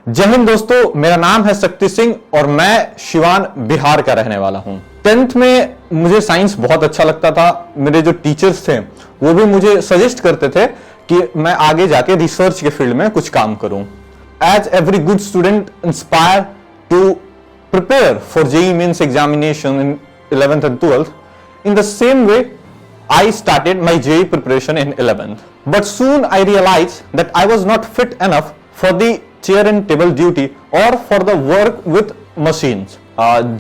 जय हिंद दोस्तों, मेरा नाम है शक्ति सिंह और मैं शिवान बिहार का रहने वाला हूं। 10th में मुझे साइंस बहुत अच्छा लगता था। मेरे जो टीचर्स थे वो भी मुझे सजेस्ट करते थे कि मैं आगे जाके रिसर्च के फील्ड में कुछ काम करूं। As every good student inspire to prepare for JEE Mains examination in 11th and 12th. In the same way, I started my JEE preparation in 11th. But soon I realized that I was not fit enough for the chair and table duty or for the work with machines.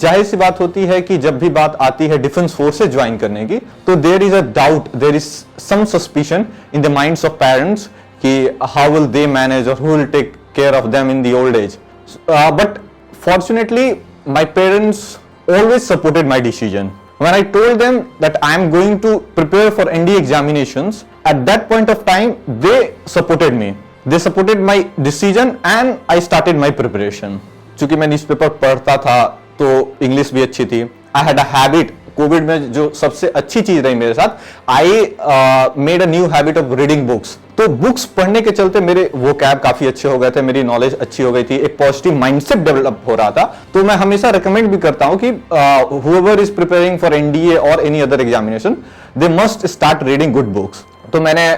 जाहिर सी बात होती है कि जब भी बात आती है डिफेंस फोर्सेस ज्वाइन करने की, तो there is a doubt, there is some suspicion in the minds of parents कि हाउ विल दे मैनेज और who will take care of them in the old age. But fortunately, my parents always supported my decision. When I told them that I am going to prepare for ND examinations, at that point of time, they supported me. They supported my decision and I started my preparation. चूंकि मैं newspaper पढ़ता था तो English भी अच्छी थी। I had a habit. Covid में जो सबसे अच्छी चीज रही मेरे साथ, I made a new habit of reading books. तो बुक्स पढ़ने के चलते मेरे वोकैब काफी अच्छे हो गए थे, मेरी नॉलेज अच्छी हो गई थी, एक पॉजिटिव माइंडसेट डेवलप हो रहा था। तो मैं हमेशा रिकमेंड भी करता हूं कि whoever is preparing for NDA और any other examination, they must start reading good books. तो मैंने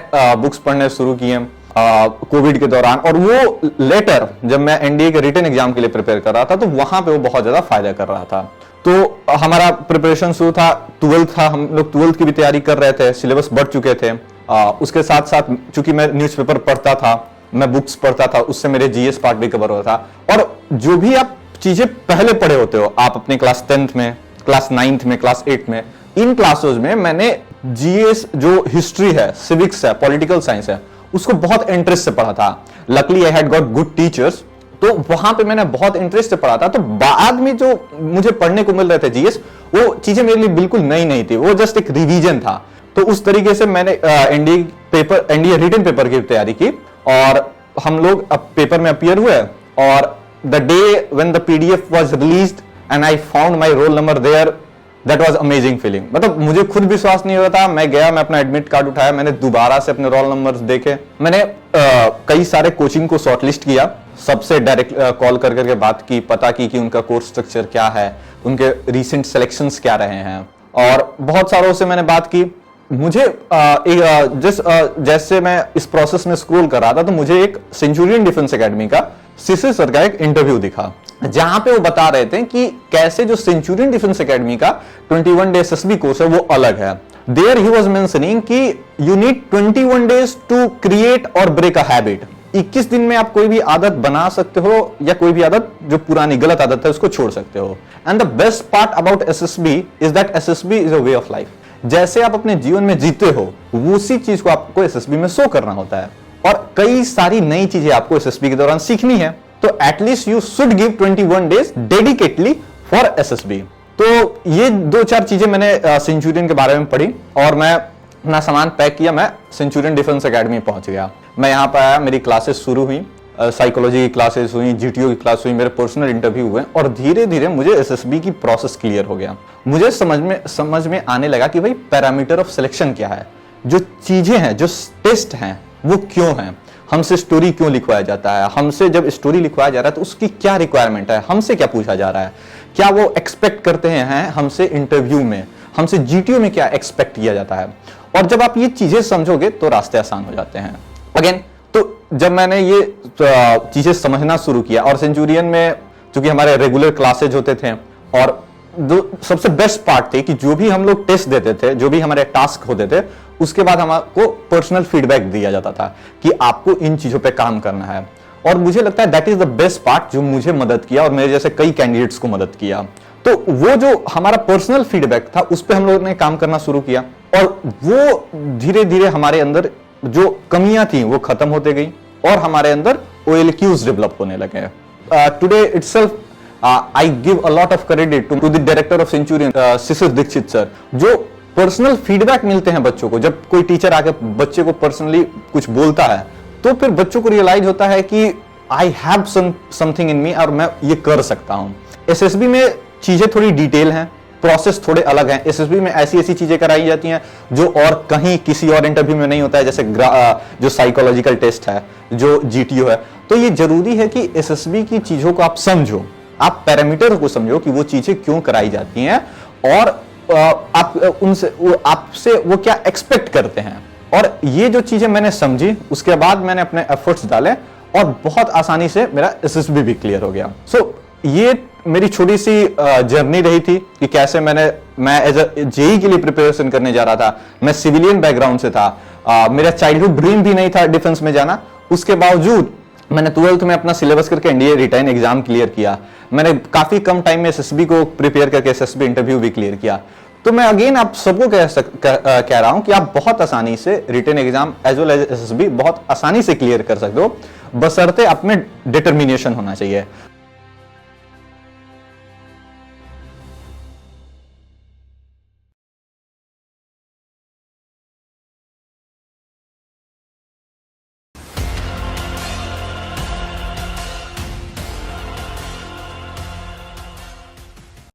बुक्स पढ़ने शुरू किए कोविड के दौरान, और वो लेटर जब मैं NDA के रिटन एग्जाम के लिए प्रिपेयर कर रहा था तो वहां पे वो बहुत ज्यादा फायदा कर रहा था। तो हमारा प्रिपरेशन शुरू था, 12th था, हम लोग 12th की भी तैयारी कर रहे थे, सिलेबस बढ़ चुके थे। उसके साथ साथ चूंकि मैं न्यूज़पेपर पढ़ता था, मैं बुक्स पढ़ता था, उससे मेरे जीएस पार्ट भी कवर होता था। और जो भी आप चीजें पहले पढ़े होते हो आप अपने क्लास 10th में, क्लास 9th में, क्लास 8th में, इन क्लासेस में मैंने जीएस जो हिस्ट्री है, सिविक्स है, पॉलिटिकल साइंस है, उसको बहुत इंटरेस्ट से पढ़ा था। Luckily I had got good teachers, तो वहां पे मैंने बहुत इंटरेस्ट से पढ़ा था। तो बाद में जो मुझे पढ़ने को मिल रहे थे जीएस, वो चीजें मेरे लिए बिल्कुल नई नहीं थी, वो जस्ट एक रिवीजन था। तो उस तरीके से मैंने एनडीए रिटन पेपर की तैयारी की और हम लोग अब पेपर में अपीयर हुए। और the day when the PDF was released and I found my roll number there, that was amazing feeling. मतलब मुझे खुद विश्वास नहीं हो रहा था। मैं गया, मैं अपना एडमिट कार्ड उठाया, मैंने दोबारा से अपने रोल नंबर्स देखे, मैंने कई सारे कोचिंग को शॉर्टलिस्ट किया, सबसे डायरेक्ट कॉल कर करके बात की, पता की कि उनका कोर्स स्ट्रक्चर क्या है, उनके रीसेंट सिलेक्शंस क्या रहे हैं, और बहुत सारों से मैंने बात की। मुझे जैसे मैं इस प्रोसेस में स्क्रॉल कर रहा था तो मुझे एक सेंचुरियन डिफेंस एकेडमी का शिशिर सर का एक इंटरव्यू दिखा, जहां पे वो बता रहे थे कि कैसे जो सेंचुरियन डिफेंस एकेडमी का 21 डे एसएसबी कोर्स है वो अलग है। देयर ही वाज मेंशनिंग कि you need 21 days to create और ब्रेक अ हैबिट। 21 दिन में आप कोई भी आदत बना सकते हो या कोई भी आदत जो पुरानी गलत आदत है उसको छोड़ सकते हो। And the best part about SSB is that SSB is a way of life. जैसे आप अपने जीवन में जीते हो उसी चीज को आपको एसएसबी में शो करना होता है, और कई सारी नई चीजें आपको एसएसबी के दौरान सीखनी है। तो at least you should give 21 days dedicatedly for SSB. तो ये 2-4 चीजें मैंने सेंचुरियन के बारे में पढ़ी और मैं अपना सामान पैक किया, मैं सेंचुरियन डिफेंस एकेडमी पहुंच गया। मैं यहाँ पर आया, मेरी क्लासेस शुरू हुई, साइकोलॉजी की क्लासेस हुई, जीटीओ की क्लास हुई, मेरे पर्सनल इंटरव्यू हुए, और धीरे धीरे मुझे एसएसबी की प्रोसेस क्लियर हो गया। मुझे समझ में आने लगा कि भाई पैरामीटर ऑफ सिलेक्शन क्या है, जो चीजें हैं, जो टेस्ट हैं, वो क्यों हैं, हमसे स्टोरी क्यों लिखवाया जाता है, हमसे जब स्टोरी लिखवाया जा रहा है तो उसकी क्या रिक्वायरमेंट है, हमसे क्या पूछा जा रहा है, क्या वो एक्सपेक्ट करते हैं हमसे इंटरव्यू में, हमसे जीटीओ में क्या एक्सपेक्ट किया जाता है। और जब आप ये चीजें समझोगे तो रास्ते आसान हो जाते हैं। अगेन, तो जब मैंने ये चीजें समझना शुरू किया, और सेंचुरियन में चूंकि हमारे रेगुलर क्लासेज होते थे, और जो सबसे बेस्ट पार्ट थे कि जो भी हम लोग टेस्ट देते थे, जो भी हमारे टास्क होते थे, उसके बाद हमको पर्सनल फीडबैक दिया जाता था कि आपको इन चीजों पे काम करना है। और मुझे लगता है that is the best part जो मुझे मदद किया और मेरे जैसे कई कैंडिडेट्स को मदद किया। तो वो जो हमारा पर्सनल फीडबैक था उस पर हम लोगों ने काम करना शुरू किया, और वो धीरे धीरे हमारे अंदर जो कमियां थी वो खत्म होते गई और हमारे अंदर OLQs डेवलप होने लगे। Today itself I give a lot of credit to the director of Centurion, Shishir Dikshit sir, जो पर्सनल फीडबैक मिलते हैं बच्चों को। जब कोई टीचर आके बच्चे को पर्सनली कुछ बोलता है तो फिर बच्चों को रियलाइज होता है कि आई हैव समथिंग इन मी और मैं ये कर सकता हूं। एसएसबी में चीजें थोड़ी डिटेल हैं, प्रोसेस थोड़े अलग हैं। एसएसबी में ऐसी ऐसी चीजें कराई जाती हैं जो और कहीं किसी और इंटरव्यू में नहीं होता है, जैसे जो साइकोलॉजिकल टेस्ट है, जो जीटीओ है। तो ये जरूरी है कि एसएसबी की चीजों को आप समझो, आप पैरामीटर को समझो कि वो चीजें क्यों कराई जाती हैं और आप आपसे वो क्या एक्सपेक्ट करते हैं। और ये जो चीजें मैंने समझी, उसके बाद मैंने अपने एफर्ट्स डाले और बहुत आसानी से मेरा एसएसबी भी क्लियर हो गया। ये मेरी छोटी सी जर्नी रही थी कि कैसे मैं एज जेई के लिए प्रिपरेशन करने जा रहा था। मैं सिविलियन बैकग्राउंड से था, मेरा चाइल्डहुड ड्रीम भी नहीं था डिफेंस में जाना। उसके बावजूद मैंने 12th में अपना सिलेबस करके एनडीए रिटर्न एग्जाम क्लियर किया। मैंने काफी कम टाइम में एसएसबी को प्रिपेयर करके एसएसबी इंटरव्यू भी क्लियर किया। तो मैं अगेन आप सबको कह रहा हूं कि आप बहुत आसानी से written exam as well as SSB बहुत आसानी से क्लियर कर सकते हो, बशर्ते आप में डिटर्मिनेशन होना चाहिए।